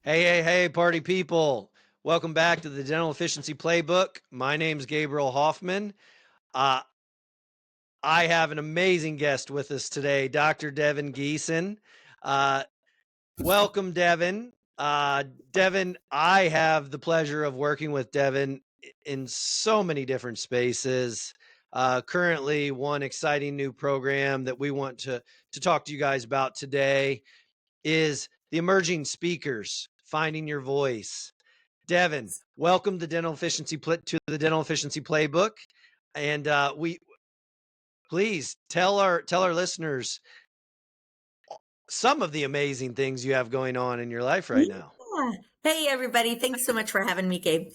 Hey, party people. Welcome back to the Dental Efficiency Playbook. My name's Gabriel Hofmann. Uh, I have an amazing guest with us today, Dr. Devin Geeson. Uh, Welcome, Devin. Devin, I have the pleasure of working with Devin in so many different spaces. Currently, one exciting new program that we want to talk to you guys about today is the Emerging Speakers, Finding Your Voice. Devin, welcome to the Dental Efficiency Playbook, and we please tell our listeners some of the amazing things you have going on in your life right now. Yeah. Hey, everybody. Thanks so much for having me, Gabe.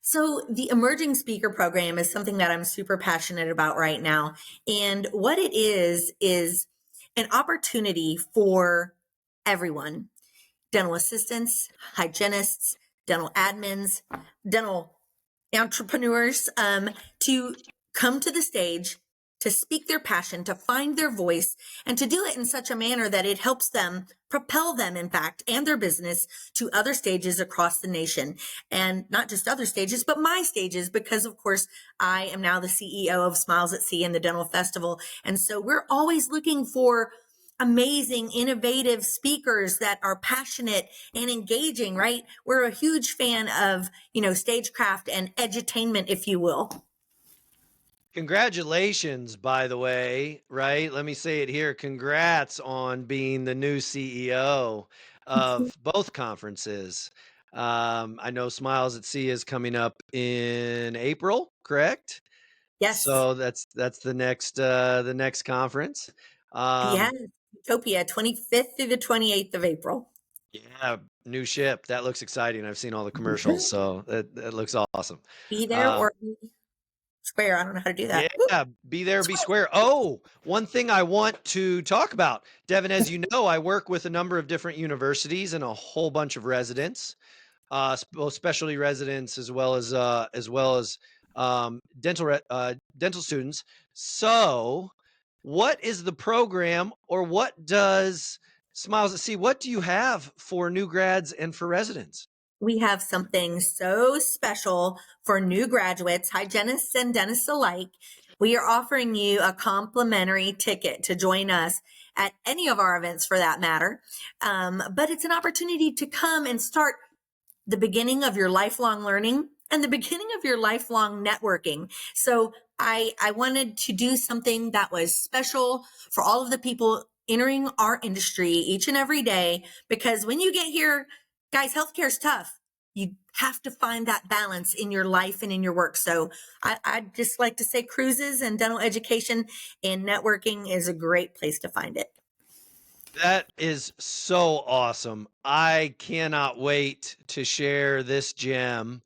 So the Emerging Speaker Program is something that I'm super passionate about right now. And what it is an opportunity for everyone, dental assistants, hygienists, dental admins, dental entrepreneurs, to come to the stage, to speak their passion, to find their voice, and to do it in such a manner that it helps them propel them, in fact, and their business to other stages across the nation. And not just other stages, but my stages, because of course, I am now the CEO of Smiles at Sea and the Dental Festival. And so we're always looking for amazing, innovative speakers that are passionate and engaging, right? We're a huge fan of, stagecraft and edutainment, if you will. Congratulations, by the way, right? Let me say it here. Congrats on being the new CEO of both conferences. I know Smiles at Sea is coming up in April, correct? Yes. So that's the next conference. Yes. Um, Utopia, 25th through the 28th of April. yeah, new ship. That looks exciting. I've seen all the commercials, so that looks awesome. Be there Um, or be square. I don't know how to do that. Yeah, be there, be square. Oh, one thing I want to talk about, Devin, as you know, I work with a number of different universities and a whole bunch of residents, both specialty residents as well as dental students. So, what is the program, or what does Smiles at Sea? What do you have for new grads and for residents? We have something so special for new graduates, hygienists and dentists alike. We are offering you a complimentary ticket to join us at any of our events for that matter. But it's an opportunity to come and start the beginning of your lifelong learning and the beginning of your lifelong networking. So I wanted to do something that was special for all of the people entering our industry each and every day, because when you get here, guys, healthcare is tough. You have to find that balance in your life and in your work. So I'd just like to say cruises and dental education and networking is a great place to find it. That is so awesome. I cannot wait to share this gem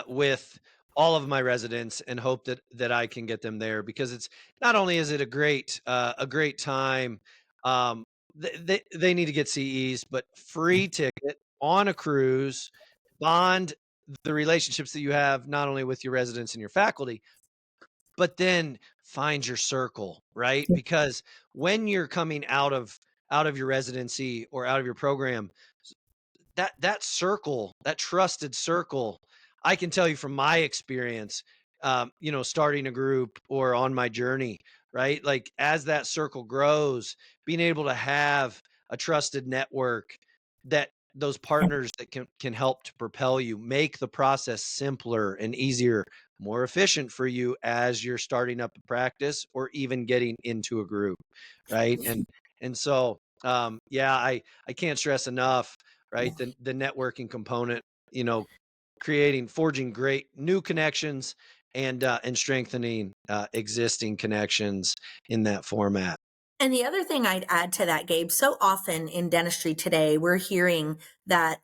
with all of my residents and hope that I can get them there, because it's not only is it a great time. They need to get CEs, but free ticket on a cruise, bond the relationships that you have not only with your residents and your faculty, but then find your circle, right? Because when you're coming out of your residency or out of your program, that circle, that trusted circle, I can tell you from my experience, starting a group or on my journey, right? Like, as that circle grows, being able to have a trusted network, that those partners that can help to propel you, make the process simpler and easier, more efficient for you as you're starting up a practice or even getting into a group, right? And so yeah, I can't stress enough, right? The networking component, you know, forging great new connections and strengthening existing connections in that format. And the other thing I'd add to that, Gabe, so often in dentistry today, we're hearing that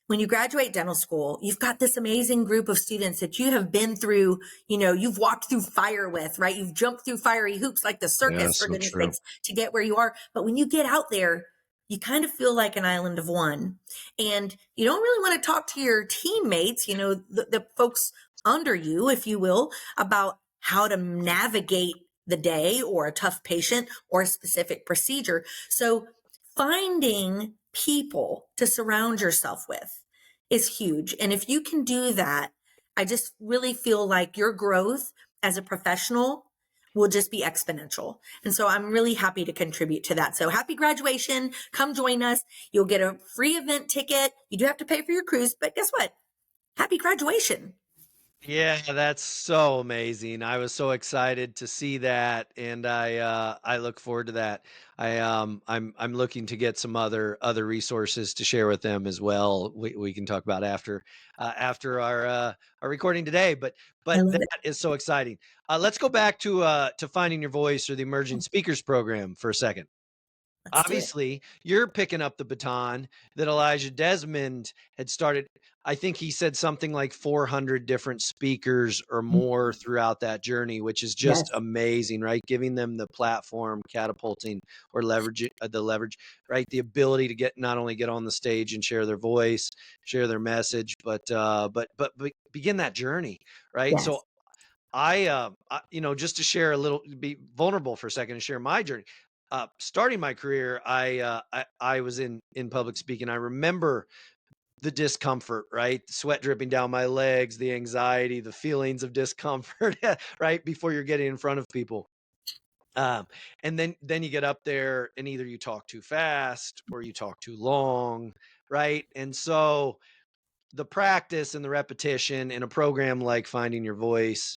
when you graduate dental school, you've got this amazing group of students that you have been through, you've walked through fire with, right? You've jumped through fiery hoops like the Yeah, circus, for so goodness true. sakes, to get where you are. But when you get out there, you kind of feel like an island of one. And you don't really want to talk to your teammates, the folks under you, if you will, about how to navigate the day or a tough patient or a specific procedure. So finding people to surround yourself with is huge. And if you can do that, I just really feel like your growth as a professional will just be exponential. And so I'm really happy to contribute to that. So happy graduation. Come join us. You'll get a free event ticket. You do have to pay for your cruise, but guess what? Happy graduation. Yeah, that's so amazing. I was so excited to see that, and I look forward to that. I'm looking to get some other resources to share with them as well. We can talk about after our recording today, I but love that it. is so exciting. Let's go back to finding your voice or the emerging speakers program for a second. Let's do it. Obviously, you're picking up the baton that Elijah Desmond had started. I think he said something like 400 different speakers or more throughout that journey, which is just Yes. amazing, right? Giving them the platform, catapulting or leveraging the leverage, right? The ability to get not only get on the stage and share their voice, share their message, but begin that journey, right? So Yes. just to share a little, be vulnerable for a second and share my journey. Starting my career, I was in public speaking. I remember the discomfort, right? The sweat dripping down my legs, the anxiety, the feelings of discomfort, right? Before you're getting in front of people. Um, and then you get up there and either you talk too fast or you talk too long, right? And so the practice and the repetition in a program like Finding Your Voice,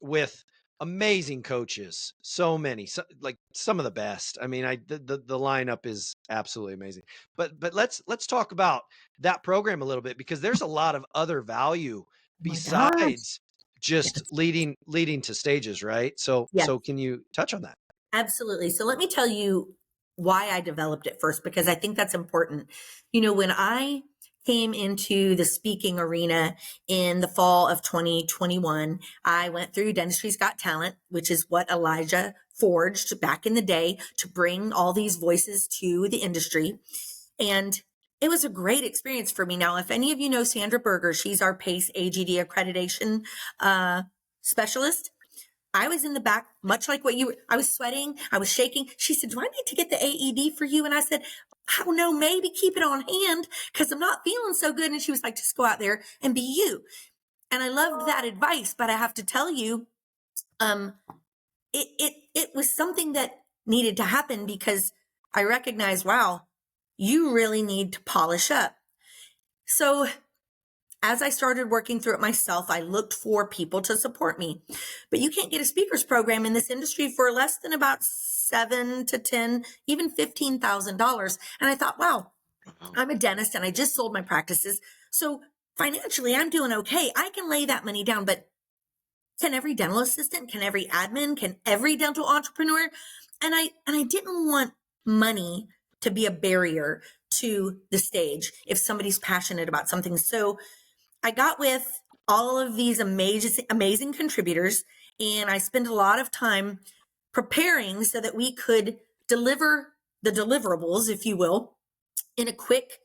with amazing coaches, so many, like some of the best. I mean, the lineup is absolutely amazing. But let's talk about that program a little bit because there's a lot of other value Oh my gosh. besides just Yes. leading to stages, right? Yes. So can you touch on that? Absolutely. So let me tell you why I developed it first, because I think that's important. When I came into the speaking arena in the fall of 2021, I went through Dentistry's Got Talent, which is what Elijah forged back in the day to bring all these voices to the industry. And it was a great experience for me. Now, if any of you know Sandra Berger, she's our PACE AGD accreditation specialist. I was in the back, much like what you were. I was sweating. I was shaking. She said, "Do I need to get the AED for you?" And I said, "I don't know, maybe keep it on hand because I'm not feeling so good." And she was like, "Just go out there and be you." And I loved that advice, but I have to tell you, um, it was something that needed to happen because I recognized, wow, you really need to polish up. So as I started working through it myself, I looked for people to support me. But you can't get a speakers program in this industry for less than about 7 to 10, even $15,000. And I thought, wow, Wow. I'm a dentist and I just sold my practices. So financially, I'm doing okay. I can lay that money down, but can every dental assistant, can every admin, can every dental entrepreneur? And I didn't want money to be a barrier to the stage if somebody's passionate about something. So I got with all of these amazing contributors, and I spent a lot of time preparing so that we could deliver the deliverables, if you will, in a quick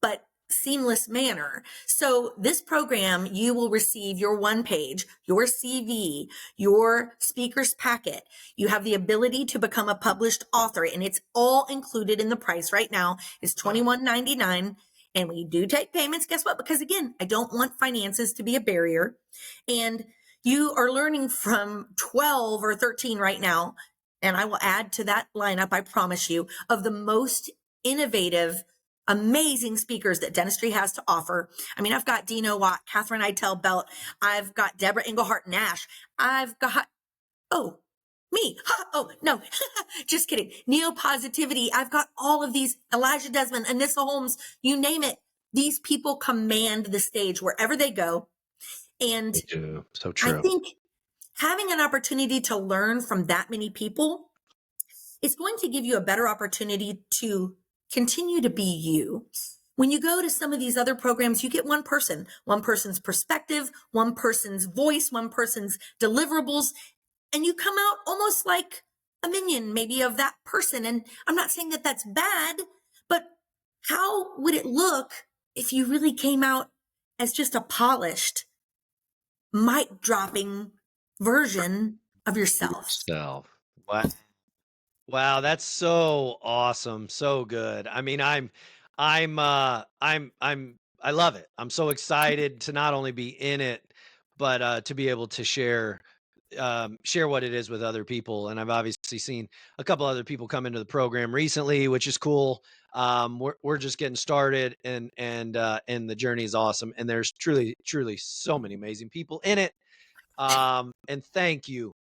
but seamless manner. So this program, you will receive your one page, your CV, your speaker's packet. You have the ability to become a published author, and it's all included in the price right now. It's $21.99. And we do take payments. Guess what? Because again, I don't want finances to be a barrier. And you are learning from 12 or 13 right now. And I will add to that lineup, I promise you, of the most innovative, amazing speakers that dentistry has to offer. I mean, I've got Dino Watt, Catherine Eitel Belt. I've got Deborah Englehart Nash. I've got, oh, me. Oh, no, just kidding. Neo Positivity. I've got all of these, Elijah Desmond, Anissa Holmes, you name it. These people command the stage wherever they go. And They do. So I true. think having an opportunity to learn from that many people is going to give you a better opportunity to continue to be you. When you go to some of these other programs, you get one person's perspective, one person's voice, one person's deliverables, and you come out almost like a minion, maybe of that person. And I'm not saying that that's bad, but how would it look if you really came out as just a polished, mic dropping version of yourself? Yourself. What? Wow, that's so awesome. So good. I mean, I love it. I'm so excited to not only be in it, but to be able to share what it is with other people. And I've obviously seen a couple other people come into the program recently, which is cool. We're just getting started, and the journey is awesome. And there's truly so many amazing people in it. And thank you,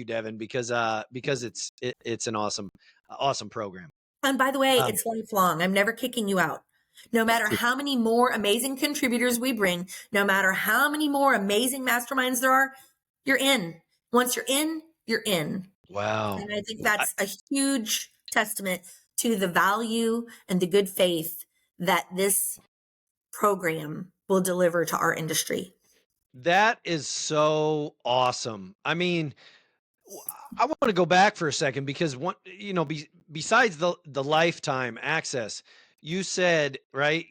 Devin, because it's an awesome program. And by the way, Um, it's lifelong. I'm never kicking you out. No matter how many more amazing contributors we bring, no matter how many more amazing masterminds there are, you're in. Once you're in, you're in. wow. And I think I, that's a huge testament to the value and the good faith that this program will deliver to our industry. that is so awesome. I mean, w- I want to go back for a second because besides the lifetime access, you said, right,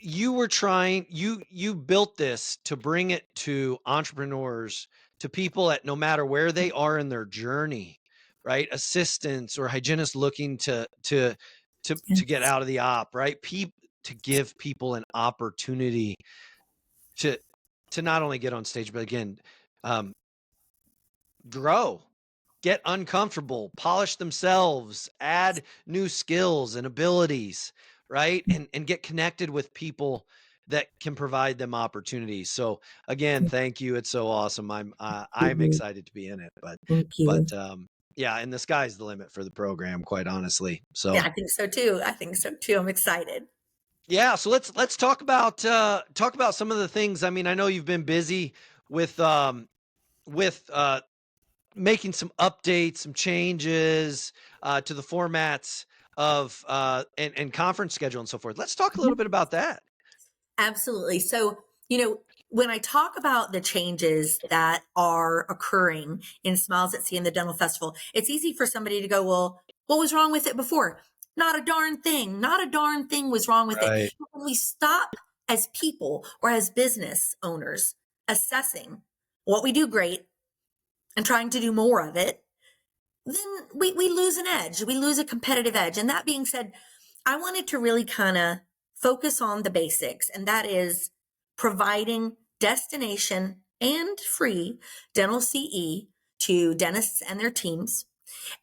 you were trying you built this to bring it to entrepreneurs, to people at no matter where they are in their journey, right? Assistants or hygienists looking to get Yes. out of the op, right? People, to give people an opportunity to not only get on stage, but again, um, grow, get uncomfortable, polish themselves, add new skills and abilities, right? And get connected with people that can provide them opportunities. So again, thank you. It's so awesome. I'm excited to be in it, Thank but you. yeah, and the sky's the limit for the program, quite honestly. So Yeah, I think so too. I think so too. I'm excited. yeah, so let's talk about some of the things. I mean, I know you've been busy with with making some updates, some changes to the formats of and conference schedule and so forth. Let's talk a little bit about that. Absolutely. So, when I talk about the changes that are occurring in Smiles at Sea and the Dental Festival, it's easy for somebody to go, well, what was wrong with it before? Not a darn thing. Not a darn thing was wrong with it. Right. But when we stop as people or as business owners assessing what we do great and trying to do more of it, then we lose an edge. We lose a competitive edge. And that being said, I wanted to really kind of focus on the basics, and that is providing destination and free dental CE to dentists and their teams,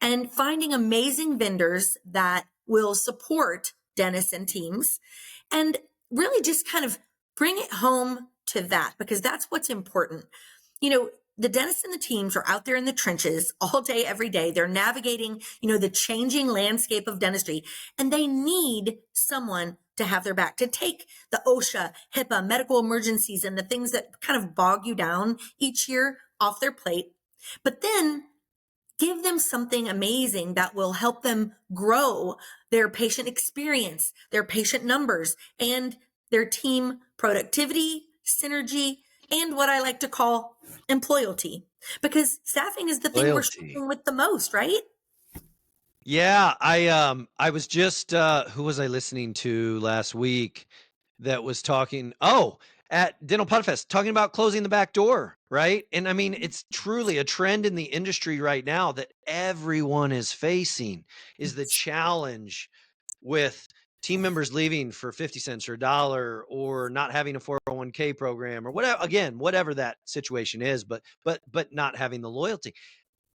and finding amazing vendors that will support dentists and teams, and really just kind of bring it home to that, because that's what's important. You know, the dentists and the teams are out there in the trenches all day, every day. They're navigating, the changing landscape of dentistry, and they need someone to have their back, to take the OSHA, HIPAA, medical emergencies, and the things that kind of bog you down each year off their plate. But then give them something amazing that will help them grow their patient experience, their patient numbers, and their team productivity, synergy, and what I like to call employalty. Because staffing is the thing we're Loyalty. struggling with the most, right? Yeah, I was just who was I listening to last week that was talking at Dental Podfest talking about closing the back door, right? And I mean, it's truly a trend in the industry right now that everyone is facing is the Yes. challenge with team members leaving for 50 cents or a dollar or not having a 401k program or whatever, again, whatever that situation is, but not having the loyalty.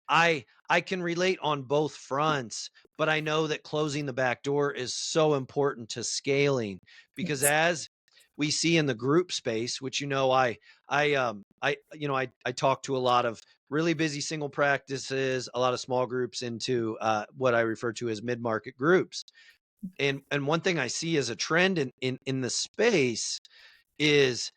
I can relate on both fronts, but I know that closing the back door is so important to scaling because Yes. as we see in the group space, which I talk to a lot of really busy single practices, a lot of small groups into what I refer to as mid-market groups. And one thing I see as a trend in the space is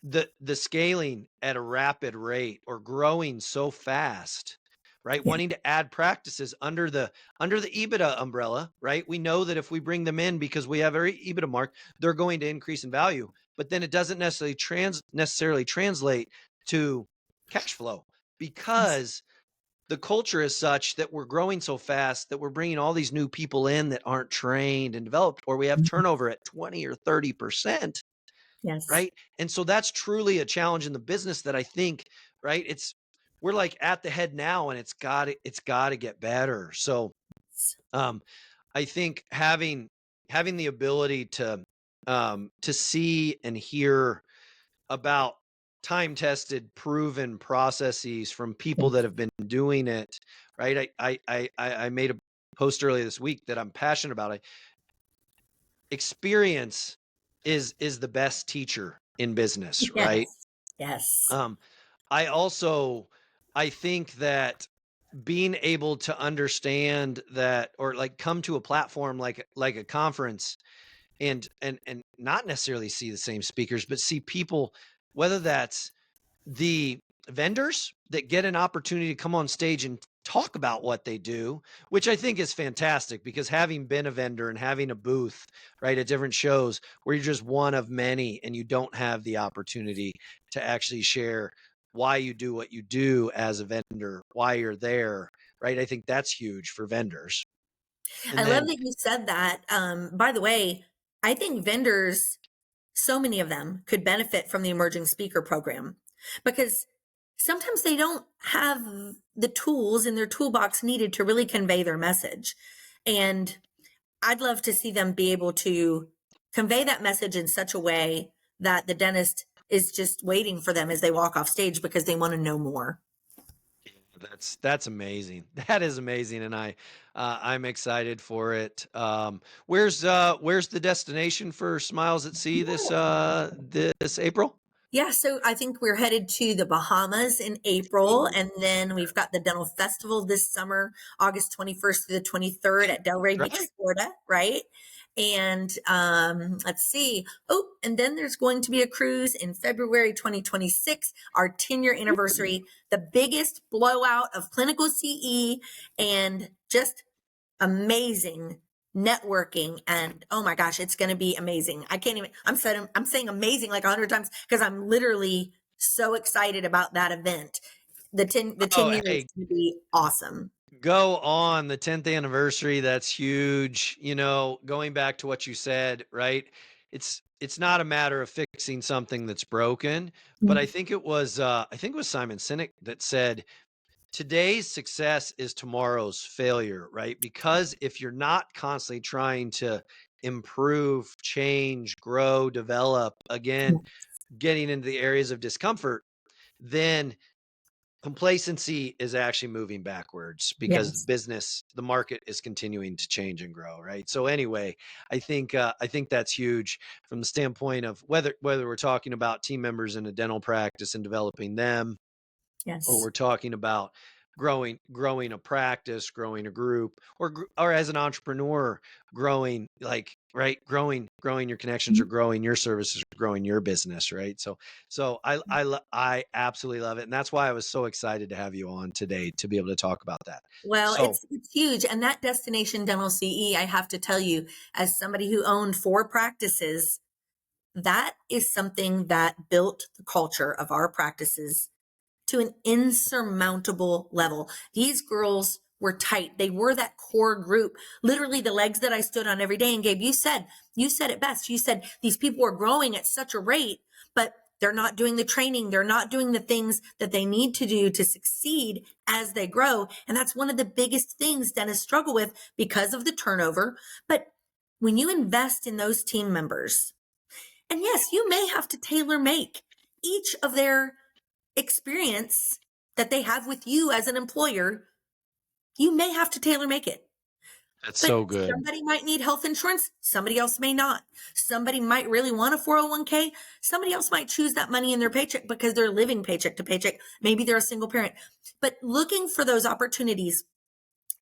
the scaling at a rapid rate or growing so fast, right? Yeah. Wanting to add practices under the EBITDA umbrella, right? We know that if we bring them in because we have our EBITDA mark, they're going to increase in value, but then it doesn't necessarily translate to cash flow Yes. because the culture is such that we're growing so fast that we're bringing all these new people in that aren't trained and developed, or we have Mhm. turnover at 20 or 30%. Yes. Right? And so that's truly a challenge in the business that I think, right? we're like at the head now, and it's got to get better. So um I think having the ability to see and hear about time tested, proven processes from people that have been doing it, right? I made a post earlier this week that I'm passionate about. Experience is the best teacher in business, right? Yes. Yes. Um, I also I think that being able to understand that, or like come to a platform like a conference, and not necessarily see the same speakers, but see people, whether that's the vendors that get an opportunity to come on stage and talk about what they do, which I think is fantastic, because having been a vendor and having a booth, right, at different shows where you're just one of many and you don't have the opportunity to actually share why you do what you do as a vendor, why you're there, right? I think that's huge for vendors. I And love then, that you said that. By the way, I think vendors, so many of them could benefit from the emerging speaker program because sometimes they don't have the tools in their toolbox needed to really convey their message. And I'd love to see them be able to convey that message in such a way that the dentist is just waiting for them as they walk off stage because they want to know more. that's amazing. That is amazing, and I'm excited for it. Where's the destination for Smiles at Sea this April? Yeah, so I think we're headed to the Bahamas in April, and then we've got the dental festival this summer, August 21st through the 23rd at Delray Beach, Right. Florida, right? And let's see. Oh, and then there's going to be a cruise in February 2026, our 10-year anniversary, the biggest blowout of clinical CE, and just amazing networking. And oh my gosh, it's going to be amazing. I can't even, I'm saying amazing like 100 times because I'm literally so excited about that event. The 10 Oh, years is hey, going to be awesome. go on the 10th anniversary. That's huge. Going back to what you said, right? It's not a matter of fixing something that's broken, but I think it was Simon Sinek that said today's success is tomorrow's failure, right? Because if you're not constantly trying to improve, change, grow, develop, again, getting into the areas of discomfort, then complacency is actually moving backwards, because Yes. the market is continuing to change and grow, right? So anyway, I think that's huge from the standpoint of whether we're talking about team members in a dental practice and developing them, or Yes. we're talking about growing a practice, growing a group, or as an entrepreneur, growing, like, right, growing your connections, or growing your services, or growing your business, right? So I absolutely love it, and that's why I was so excited to have you on today to be able to talk about that. Well, So, it's huge. And that destination dental CE, I have to tell you, as somebody who owned 4 practices, that is something that built the culture of our practices to an insurmountable level. These girls were tight. They were that core group, literally the legs that I stood on every day. And Gabe, you said it best. You said these people are growing at such a rate, but they're not doing the training. They're not doing the things that they need to do to succeed as they grow. And that's one of the biggest things dentists struggle with because of the turnover. But when you invest in those team members, and yes, you may have to tailor make each of their experience that they have with you as an employer, you may have to tailor make it. that's But so good. somebody might need health insurance, somebody else may not. Somebody might really want a 401k, somebody else might choose that money in their paycheck because they're living paycheck to paycheck. Maybe they're a single parent. But looking for those opportunities,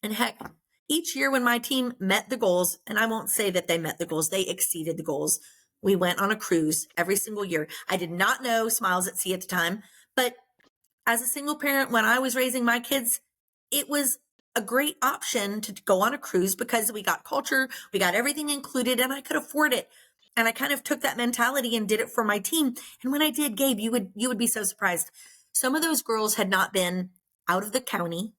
and heck, each year when my team met the goals, and I won't say that they met the goals, they exceeded the goals. We went on a cruise every single year. I did not know Smiles at Sea at the time, but as a single parent, when I was raising my kids, it was a great option to go on a cruise because we got culture, we got everything included, and I could afford it. And I kind of took that mentality and did it for my team. And when I did, Gabe, you would be so surprised. Some of those girls had not been out of the county.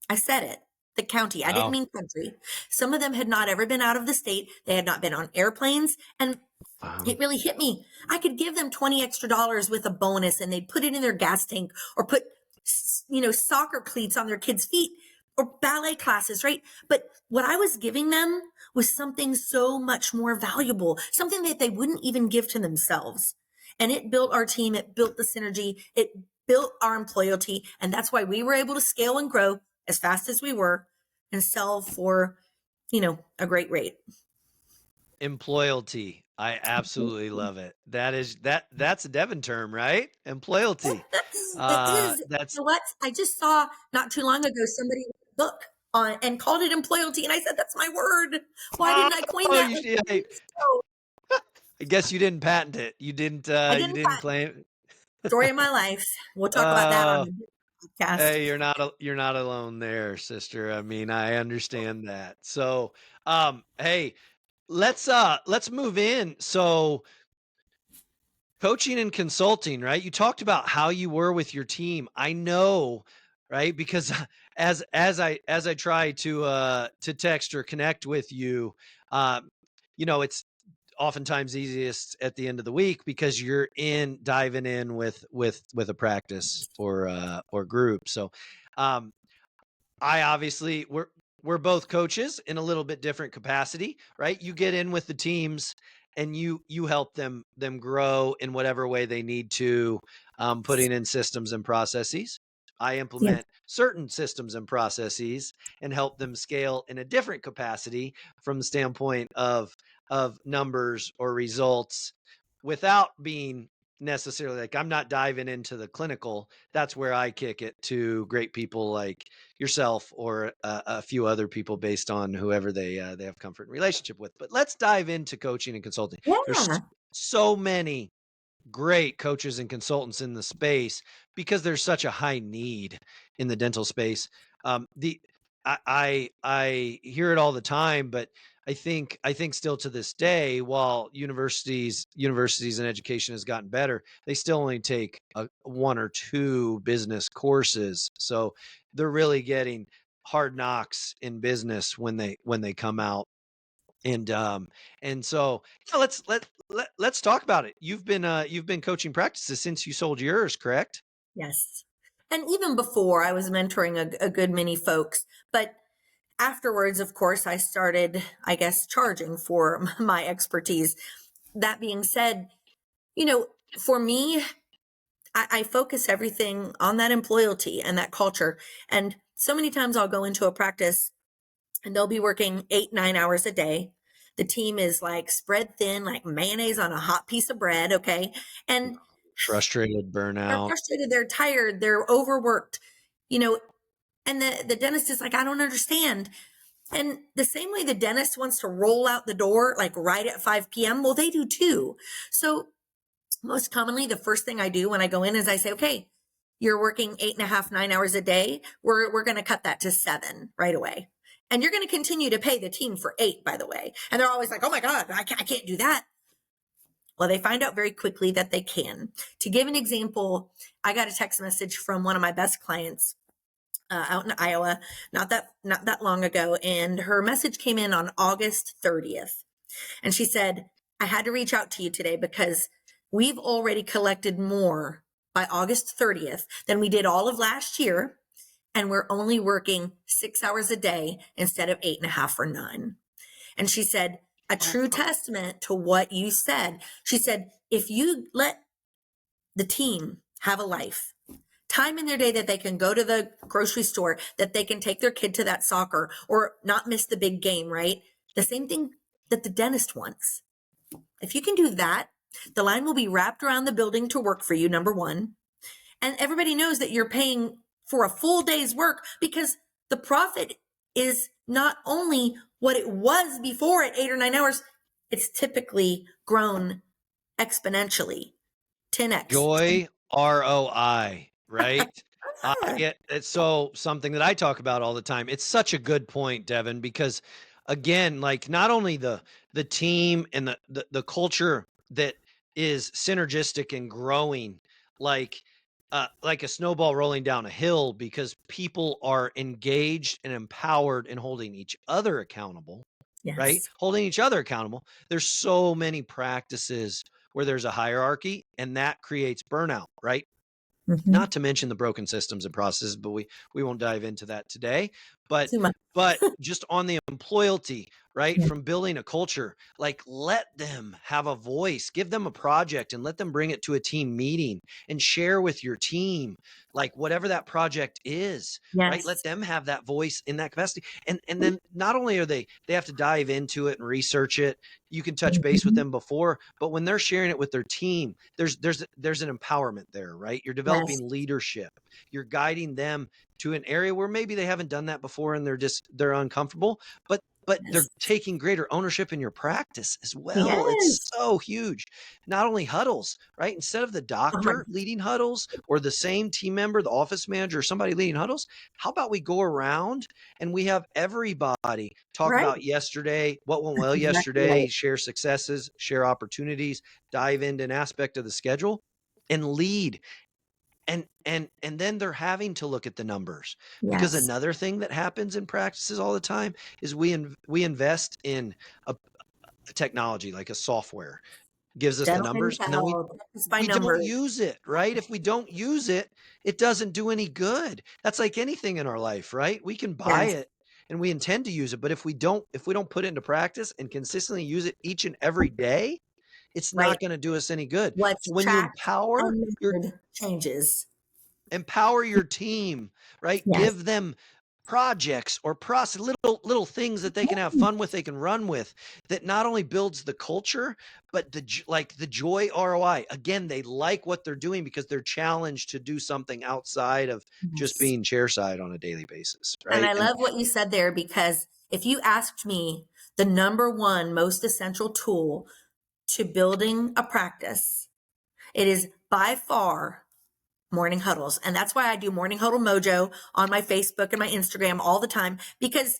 I said it, the county. I didn't Wow. mean country. Some of them had not ever been out of the state. They had not been on airplanes. And Wow. it really hit me. I could give them $20 extra with a bonus and they'd put it in their gas tank or put soccer cleats on their kids' feet or ballet classes, right? But what I was giving them was something so much more valuable, something that they wouldn't even give to themselves. And it built our team, it built the synergy, it built our employability. And that's why we were able to scale and grow as fast as we were and sell for, a great rate. Employalty. I absolutely love it. That's a Devin term, right? Employalty. It is. You That's know what? I just saw not too long ago somebody wrote a book on and called it employability, and I said, "That's my word. Why didn't I coin oh, that you, like yeah, 10 years ago?" I guess you didn't patent it. I You didn't didn't patent claim. it. Story of my life. We'll talk about that on Uh, the podcast. hey, you're not alone there, sister. I mean, I understand that. So, hey, let's move in. So, coaching and consulting, right? You talked about how you were with your team. I know, right? Because as I try to text or connect with you, um, it's oftentimes easiest at the end of the week because you're in diving in with a practice or group. So um I obviously we're both coaches in a little bit different capacity, right? You get in with the teams and you help them grow in whatever way they need to, putting in systems and processes. I Yes. implement certain systems and processes and help them scale in a different capacity from the standpoint of numbers or results without being necessarily like I'm not diving into the clinical. That's where I kick it to great people like yourself or a few other people based on whoever they have comfort and relationship with. But let's dive into coaching and consulting. There's Yeah. so many great coaches and consultants in the space because there's such a high need in the dental space. The I hear it all the time, but I think still to this day, while universities and education has gotten better, they still only take one or two business courses. So they're really getting hard knocks in business when they come out. And so yeah, let's talk about it. You've been coaching practices since you sold yours, correct? Yes. And even before, I was mentoring a good many folks. But afterwards, of course, I started, I guess, charging for my expertise. That being said, for me, I focus everything on that employability and that culture. And so many times I'll go into a practice and they'll be working 8, 9 hours a day. The team is like spread thin, like mayonnaise on a hot piece of bread. Okay. And Frustrated, they're burnout. frustrated, they're you they're overworked, you know, and the dentist is like, I don't understand. And the same way the dentist wants to roll out the door, like right at 5 p.m., well, they do too. So most commonly, the first thing I do when I go in is I say, okay, you're working 8.5, 9 hours a day. We're going to cut that to 7 right away. And you're going to continue to pay the team for 8, by the way. And they're always like, oh my God, I can't do that. Well, they find out very quickly that they can. To give an example, I got a text message from one of my best clients out in Iowa, not that long ago, and her message came in on August 30th. And she said, I had to reach out to you today because we've already collected more by August 30th than we did all of last year. And we're only working 6 hours a day instead of 8.5 or 9. And she said, a true testament to what you said. She said, if you let the team have a life, time in their day that they can go to the grocery store, that they can take their kid to that soccer or not miss the big game, right? The same thing that the dentist wants. If you can do that, the line will be wrapped around the building to work for you, number one. And everybody knows that you're paying for a full day's work because the profit is not only what it was before at 8 or 9 hours, it's typically grown exponentially, 10x. Joy ROI, right? It's so something that I talk about all the time. It's such a good point, Devin, because again, like not only the team and the culture that is synergistic and growing, like a snowball rolling down a hill because people are engaged and empowered and holding each other accountable, right? Yes. Holding each other accountable. There's so many practices where there's a hierarchy and that creates burnout, right? Mhm. Not to mention the broken systems and processes, but we won't dive into that today. But Too much. just on the employee, right? Yeah. From building a culture, like let them have a voice, give them a project and let them bring it to a team meeting and share with your team, like whatever that project is, right? Let Yes. them have that voice in that capacity. And then not only are they have to dive into it and research it, you can touch base with Mhm. them before, but when they're sharing it with their team, there's an empowerment there, right? You're Yes. developing leadership. You're guiding them to an area where maybe they haven't done that before and they're uncomfortable, but they're Yes. taking greater ownership in your practice as well. It's Yes. so huge. Not only huddles, right? Instead of the Oh my doctor leading huddles or the same team member, the office manager, or somebody leading huddles, how about we go around and we have everybody talk right. about yesterday, what went well Exactly right. yesterday, share successes, share opportunities, dive into an aspect of the schedule and lead. And then they're having to look at the numbers, because Yes. another thing that happens in practices all the time is we invest in a technology like a software, gives us the Gentlemen numbers, and then child, practice by we don't numbers. use it, right? If we don't use it, it doesn't do any good. That's like anything in our life, right? We can buy Yes. it and we intend to use it, but if we don't put it into practice and consistently use it each and every day, it's Right. not going to do us any good. What's So when you tracked and measured changes. empower your team, right? Yes. Give them projects or process, little things that they can have Mhm. fun with, they can run with, that not only builds the culture, but like the joy ROI. Again, they like what they're doing because they're challenged to do something outside of just Yes. being chairside on a daily basis, And right? I And love what you said there, because if you asked me the number one most essential tool to building a practice, it is by far morning huddles. And that's why I do Morning Huddle Mojo on my Facebook and my Instagram all the time, because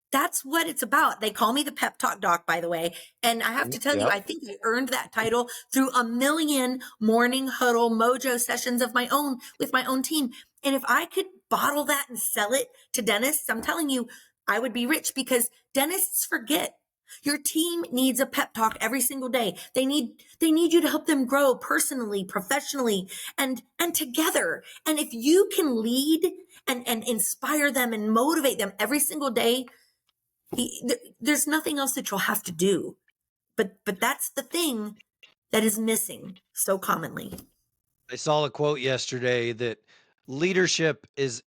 that's what it's about. They call me the pep talk doc, by the way. And I have to tell you, yep. I think I earned that title through a million Morning Huddle Mojo sessions of my own with my own team. And if I could bottle that and sell it to dentists, I'm telling you, I would be rich, because dentists forget. Your team needs a pep talk every single day. They need you to help them grow personally, professionally, and together. And if you can lead and inspire them and motivate them every single day, there's nothing else that you'll have to do. But that's the thing that is missing so commonly. I saw a quote yesterday that leadership is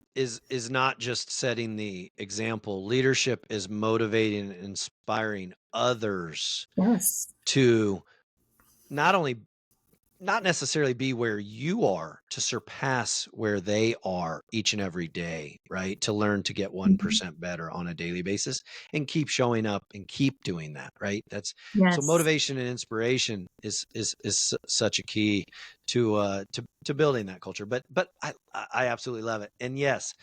not just setting the example. Leadership is motivating and inspiring others Yes. to not only not necessarily be where you are, to surpass where they are each and every day, right? To learn to get Mhm. 1% better on a daily basis and keep showing up and keep doing that, right? That's so Yes. motivation and inspiration is such a key to building that culture. But I absolutely love it. And yes,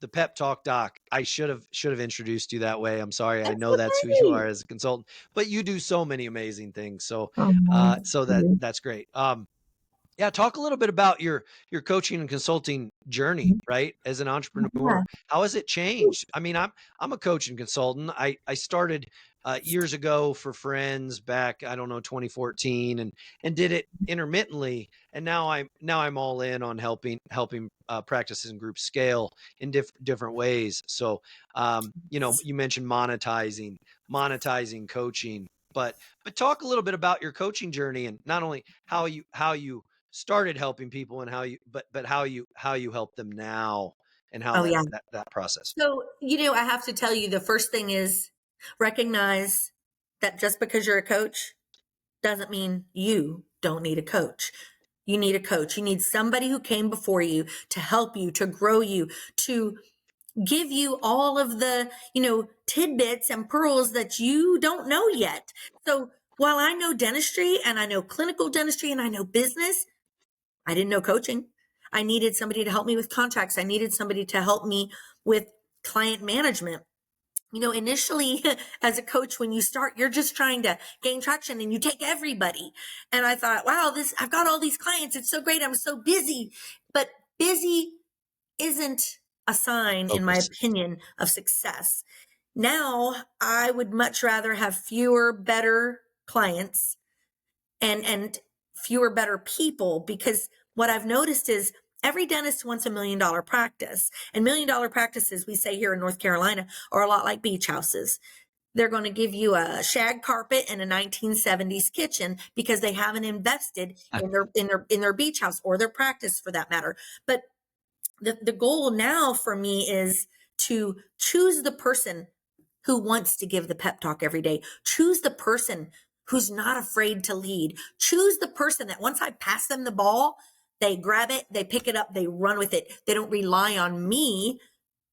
the pep talk doc, I should have introduced you that way. I'm sorry. I That's know that's who you okay. are as a consultant, but you do so many amazing things. So Oh, so that's great. Yeah, talk a little bit about your coaching and consulting journey, right? As an yeah. entrepreneur, how has it changed? I mean, I'm a coach and consultant. I started years ago for friends back, I don't know, 2014, and did it intermittently, and now I'm all in on helping practices and groups scale in different ways. So, you mentioned monetizing coaching, but talk a little bit about your coaching journey and not only how you started helping people and but how you help them now and how Oh, that yeah. that process. So, I have to tell you, the first thing is recognize that just because you're a coach doesn't mean you don't need a coach. You need a coach. You need somebody who came before you to help you, to grow you, to give you all of the, tidbits and pearls that you don't know yet. So while I know dentistry and I know clinical dentistry and I know business, I didn't know coaching. I needed somebody to help me with contracts. I needed somebody to help me with client management. Initially as a coach, when you start, you're just trying to gain traction and you take everybody. And I thought, wow, I've got all these clients. It's so great. I'm so busy. But busy isn't a sign, in my Focus. opinion, of success. Now, I would much rather have fewer, better clients and fewer, better people, because what I've noticed is Every dentist wants $1 million practice. And $1 million practices, we say here in North Carolina, are a lot like beach houses. They're going to give you a shag carpet and a 1970s kitchen because they haven't invested in their beach house or their practice for that matter. But the goal now for me is to choose the person who wants to give the pep talk every day. Choose the person who's not afraid to lead. Choose the person that once I pass them the ball, they grab it, they pick it up, they run with it. They don't rely on me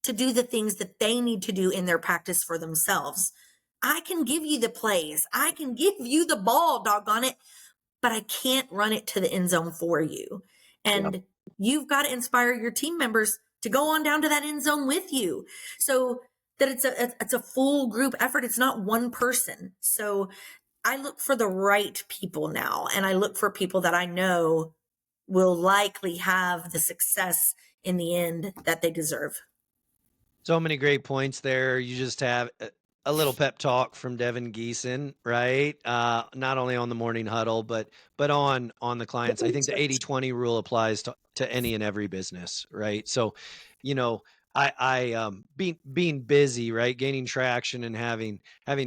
to do the things that they need to do in their practice for themselves. I can give you the plays. I can give you the ball, doggone it, but I can't run it to the end zone for you. And you've got to inspire your team members to go on down to that end zone with you. So that it's a full group effort. It's not one person. So I look for the right people now, and I look for people that I know will likely have the success in the end that they deserve. So many great points there. You just have a little pep talk from Devin Geeson, right? Not only on the morning huddle, but on the clients. I think the 80-20 rule applies to any and every business, right? So, you know, I being busy, right, gaining traction and having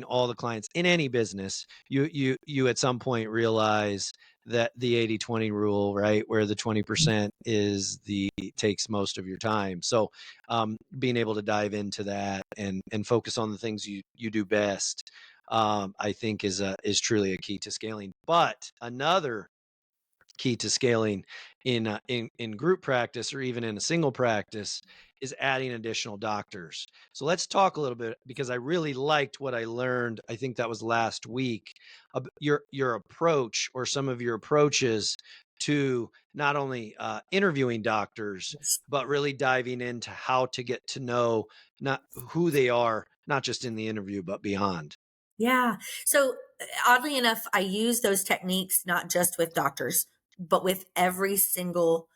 all the clients in any business, you at some point realize that the 80-20 rule, right, where the 20% takes most of your time. So being able to dive into that and focus on the things you do best, I think is truly a key to scaling. But another key to scaling in group practice or even in a single practice is adding additional doctors. So let's talk a little bit, because I really liked what I learned. I think that was last week. Your approach, or some of your approaches to not only interviewing doctors, but really diving into how to get to know not who they are, not just in the interview, but beyond. Yeah. So oddly enough, I use those techniques not just with doctors, but with every single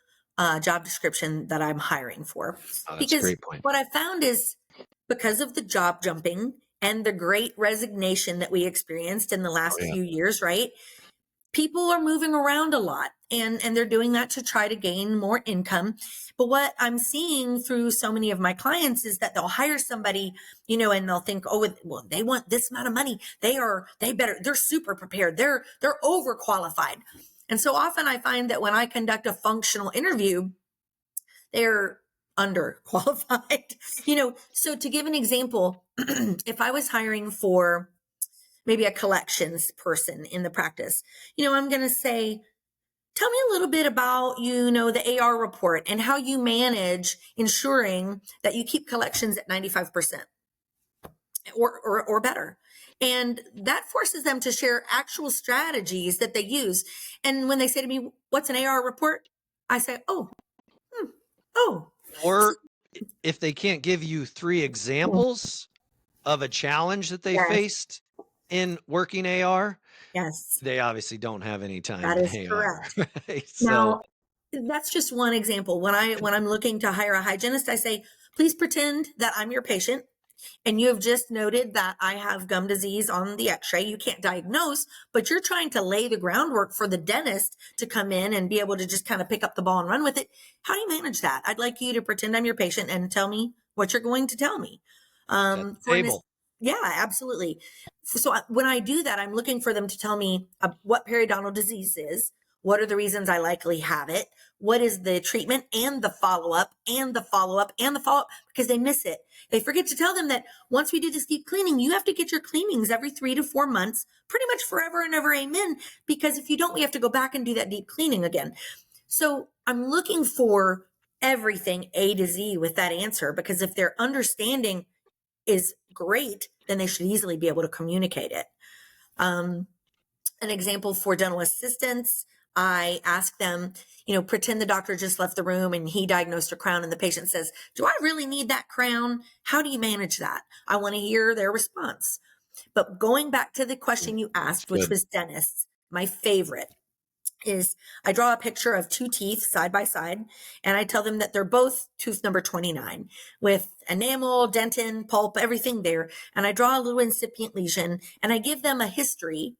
job description that I'm hiring for. Oh, that's a Because great point. what I found is, because of the job jumping and the great resignation that we experienced in the Oh, last yeah. few years, right? People are moving around a lot, and they're doing that to try to gain more income. But what I'm seeing through so many of my clients is that they'll hire somebody, and they'll think, oh, well, they want this amount of money. They're super prepared. They're overqualified. And so often I find that when I conduct a functional interview, they're underqualified. So to give an example, if I was hiring for maybe a collections person in the practice, I'm going to say, tell me a little bit about, the AR report and how you manage ensuring that you keep collections at 95% or better. And that forces them to share actual strategies that they use. And when they say to me, what's an AR report? I say, oh. Or if they can't give you 3 examples of a challenge that they Yes, faced in working AR, yes, they obviously don't have any time that in is AR, correct. right? So Now, that's just one example. When I'm looking to hire a hygienist, I say, please pretend that I'm your patient and you have just noted that I have gum disease on the x-ray. You can't diagnose, but you're trying to lay the groundwork for the dentist to come in and be able to just kind of pick up the ball and run with it. How do you manage that? I'd like you to pretend I'm your patient and tell me what you're going to tell me. set the table. Yeah, absolutely. So when I do that, I'm looking for them to tell me what periodontal disease is. What are the reasons I likely have it? What is the treatment and the follow-up and the follow-up and the follow-up, because they miss it. They forget to tell them that once we do this deep cleaning, you have to get your cleanings every 3 to 4 months, pretty much forever and ever. Amen. Because if you don't, we have to go back and do that deep cleaning again. So I'm looking for everything A to Z with that answer, because if their understanding is great, then they should easily be able to communicate it. An example for dental assistants, I ask them, pretend the doctor just left the room and he diagnosed a crown and the patient says, do I really need that crown? How do you manage that? I want to hear their response. But going back to the question you asked, which Good. was dentists, my favorite is I draw a picture of 2 teeth side by side, and I tell them that they're both tooth number 29 with enamel, dentin, pulp, everything there. And I draw a little incipient lesion, and I give them a history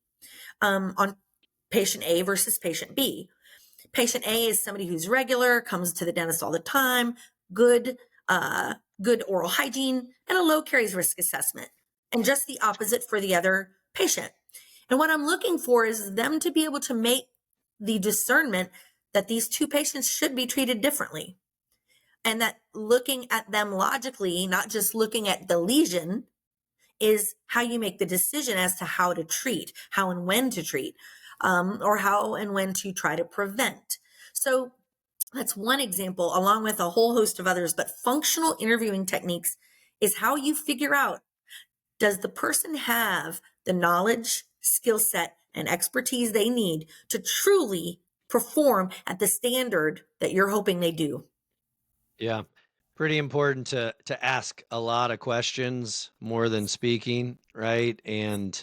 on patient A versus patient B. Patient A is somebody who's regular, comes to the dentist all the time, good, good oral hygiene, and a low caries risk assessment. And just the opposite for the other patient. And what I'm looking for is them to be able to make the discernment that these two patients should be treated differently. And that looking at them logically, not just looking at the lesion, is how you make the decision as to how to treat, how and when to treat, or how and when to try to prevent. So that's one example, along with a whole host of others. But functional interviewing techniques is how you figure out, does the person have the knowledge, skill set, and expertise they need to truly perform at the standard that you're hoping they do? Yeah. Pretty important to ask a lot of questions more than speaking, right? And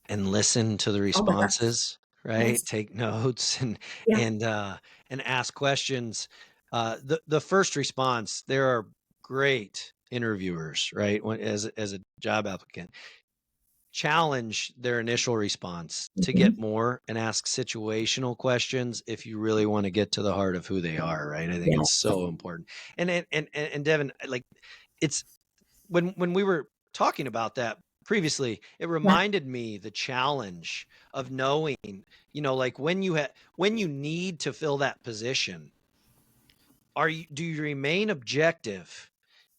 listen to the Oh my gosh. responses, right? Yes. Take notes Yeah. and uh and ask questions. The first response, there are great interviewers, right? When as a job applicant, challenge their initial response to get Mhm. more and ask situational questions if you really want to get to the heart of who they are, right? I think it's Yes. so important. And Devin, like it's when we were talking about that previously, it Yeah. reminded me the challenge of knowing, like when you need to fill that position, do you remain objective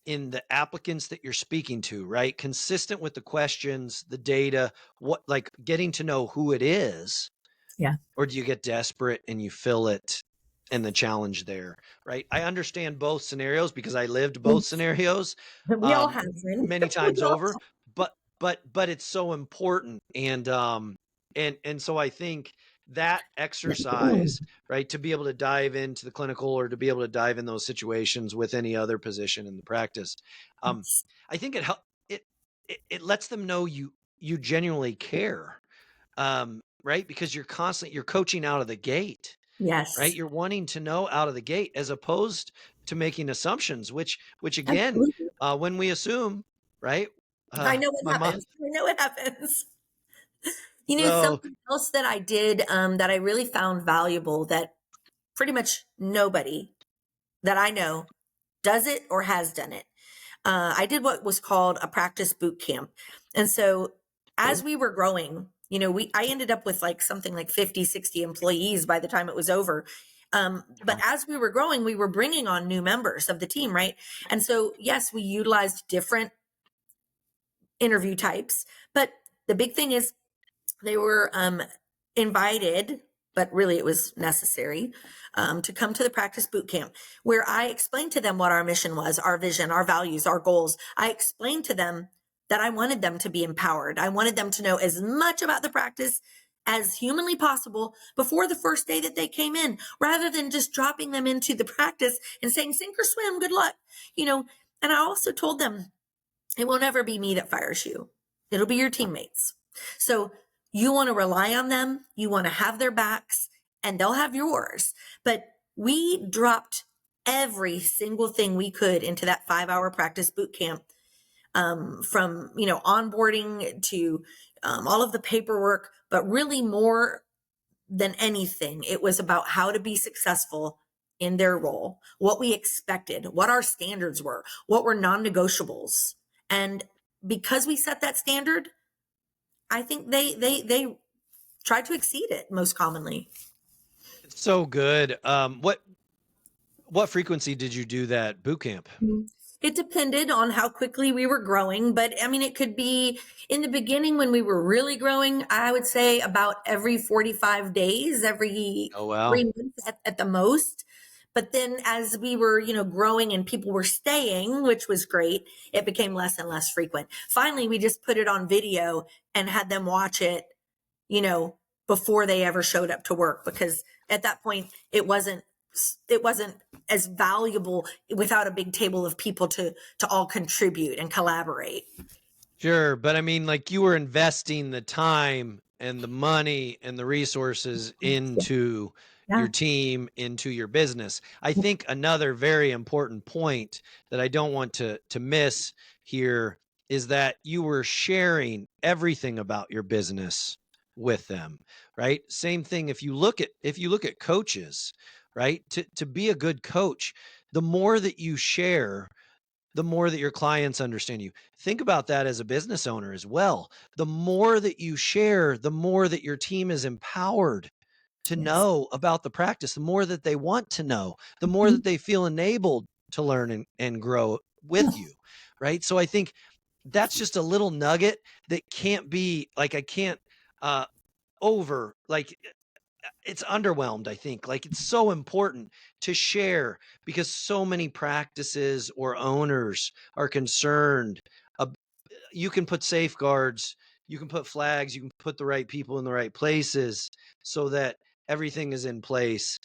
in the applicants that you're speaking to, right? Consistent with the questions, the data, what like getting to know who it is, Yeah. or do you get desperate and you fill it and the challenge there, right? I understand both scenarios because I lived both scenarios We all um, have been. many We times all over, but it's so important. And so I think that exercise, right, to be able to dive into the clinical or to be able to dive in those situations with any other position in the practice, um, Yes. I think it, it lets them know you genuinely care, right? Because you're coaching out of the gate, right? Yes. You're wanting to know out of the gate as opposed to making assumptions, which again, Absolutely. when we assume, right? I know My what mom. happens. I know what happens. So Something else that I did that I really found valuable that pretty much nobody that I know does it or has done it. I did what was called a practice boot camp. And so as we were growing, I ended up with like something like 50, 60 employees by the time it was over. But as we were growing, we were bringing on new members of the team, right? And so, yes, we utilized different interview types, but the big thing is they were invited, but really it was necessary to come to the practice boot camp where I explained to them what our mission was, our vision, our values, our goals. I explained to them that I wanted them to be empowered. I wanted them to know as much about the practice as humanly possible before the first day that they came in, rather than just dropping them into the practice and saying, sink or swim, good luck. And I also told them it will never be me that fires you. It'll be your teammates. So you want to rely on them. You want to have their backs and they'll have yours. But we dropped every single thing we could into that 5-hour practice boot camp, from, onboarding to all of the paperwork, but really more than anything, it was about how to be successful in their role, what we expected, what our standards were, what were non-negotiables. And because we set that standard, I think they tried to exceed it most commonly. it's so good. What frequency did you do that boot camp? Mhm. It depended on how quickly we were growing, but I mean, it could be in the beginning when we were really growing, I would say about every 45 days, every Oh wow. 3 months at the most. But then as we were, growing and people were staying, which was great, it became less and less frequent. Finally, we just put it on video and had them watch it, you know, before they ever showed up to work, because at that point it wasn't as valuable without a big table of people to all contribute and collaborate. Sure, but I mean, like you were investing the time and the money and the resources into your Yeah. team, into your business. I think another very important point that I don't want to miss here is that you were sharing everything about your business with them, right? Same thing if you look at coaches, right? To be a good coach, the more that you share, the more that your clients understand you. Think about that as a business owner as well. The more that you share, the more that your team is empowered to Yes. know about the practice, the more that they want to know, the more Mhm. that they feel enabled to learn and grow with you, right? So I think that's just a little nugget that can't be like, I can't uh over like it's underwhelmed, I think. Like, it's so important to share because so many practices or owners are concerned. ab- you can put safeguards, you can put flags, you can put the right people in the right places so that everything is in place.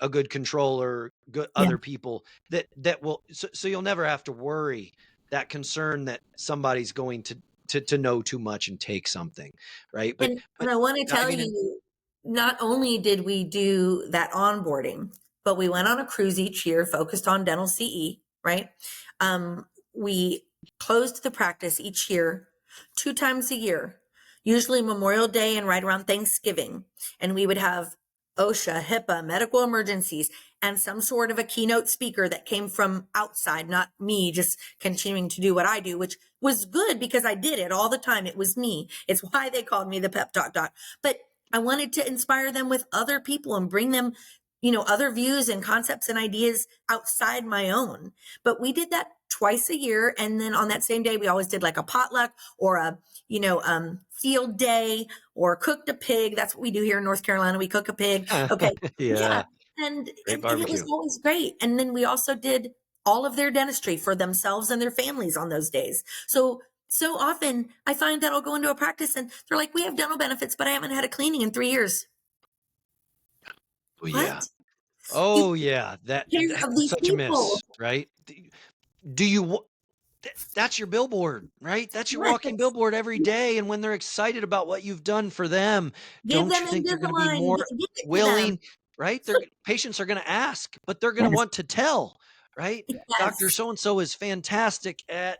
A good controller, good Yeah. other people that will, so you'll never have to worry that concern that somebody's going to know too much and take something, right? But And I want to tell diving in. you, not only did we do that onboarding, but we went on a cruise each year focused on dental CE, right? We closed the practice each year 2 times a year, usually Memorial Day and right around Thanksgiving. And we would have OSHA, HIPAA, medical emergencies, and some sort of a keynote speaker that came from outside, not me just continuing to do what I do, which was good because I did it all the time. It was me. It's why they called me the pep talk doc. But I wanted to inspire them with other people and bring them, other views and concepts and ideas outside my own. But we did that twice a year. And then on that same day, we always did like a potluck or a, field day or cooked a pig. That's what we do here in North Carolina. We cook a pig. Okay. Yeah. Yeah, And, great and it was barbecue. always great. And then we also did all of their dentistry for themselves and their families on those days. So often I find that I'll go into a practice and they're like, we have dental benefits, but I haven't had a cleaning in 3 years. Oh, yeah. What? You Oh, yeah. care That's of these such a people. miss, right? Do you wa that's your billboard, right? That's your walking Yes. billboard every day, and when they're excited about what you've done for them, Give don't them you think they're gonna be Invisalign. more Give it to them. willing, right? Patients are gonna ask, but they're gonna Yes. want to tell, right? Doctor Yes. so and so is fantastic at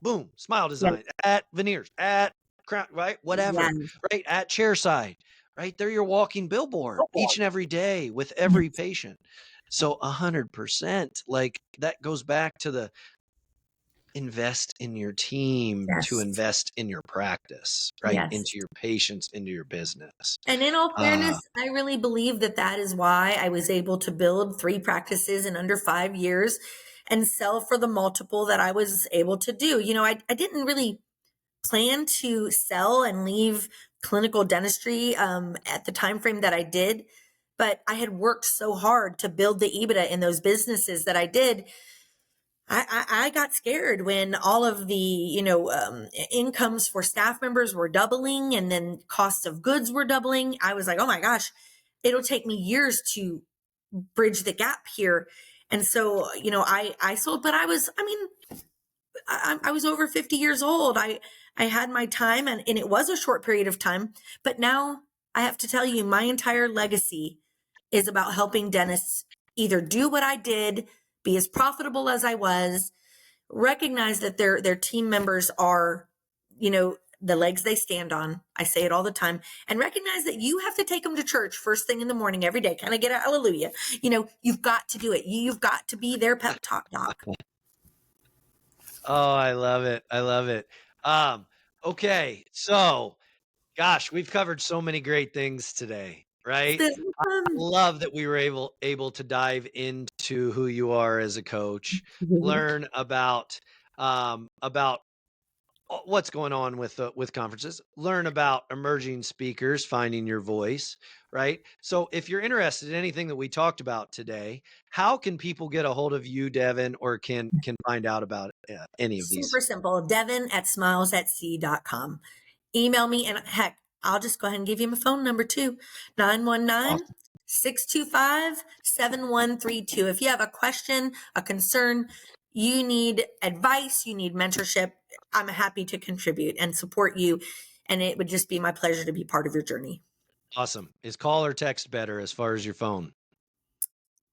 boom, smile Yes. design, at veneers, at crown, right? Whatever, Yes. right? At chairside, right? They're your walking billboard each and every day with every patient. So 100%, like that goes back to the invest in your team to Yes. invest in your practice, right? Yes. Into your patients, into your business. And in all Uh, fairness, I really believe that that is why I was able to build 3 practices in under 5 years and sell for the multiple that I was able to do. I didn't really plan to sell and leave clinical dentistry at the time frame that I did, but I had worked so hard to build the EBITDA in those businesses that I did. I got scared when all of the incomes for staff members were doubling and then costs of goods were doubling. I was like, oh my gosh, it'll take me years to bridge the gap here. And so I sold, but I was over 50 years old. I had my time and it was a short period of time, but now I have to tell you, my entire legacy is about helping dentists either do what I did, be as profitable as I was, recognize that their team members are, the legs they stand on. I say it all the time, and recognize that you have to take them to church first thing in the morning every day. Kind of get a hallelujah. You've got to do it. You've got to be their pep talk doc. oh, I love it. I love it. Um, okay. So, gosh, we've covered so many great things today, right? This is fun. Love that we were able to dive into who you are as a coach, learn about what's going on with conferences, learn about emerging speakers, finding your voice, right? So if you're interested in anything that we talked about today, how can people get a hold of you, Devin, or can find out about any of these? Super simple. Devin at smilesatc.com. Email me, and heck, I'll just go ahead and give you my phone number too, 919 625 7132. If you have a question, a concern, you need advice, you need mentorship, I'm happy to contribute and support you. And it would just be my pleasure to be part of your journey. Awesome. Is call or text better as far as your phone?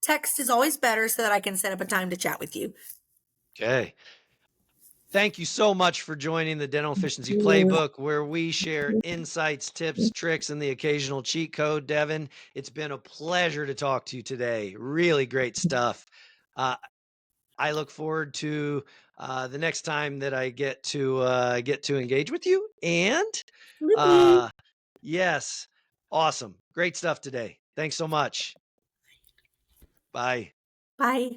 Text is always better so that I can set up a time to chat with you. Okay. Thank you so much for joining the Dental Efficiency Playbook, where we share insights, tips, tricks, and the occasional cheat code. Devin, it's been a pleasure to talk to you today. Really great stuff. Uh, I look forward to the next time that I get to engage with you. And Absolutely. uh, yes, awesome, great stuff today. Thanks so much. Bye. Bye.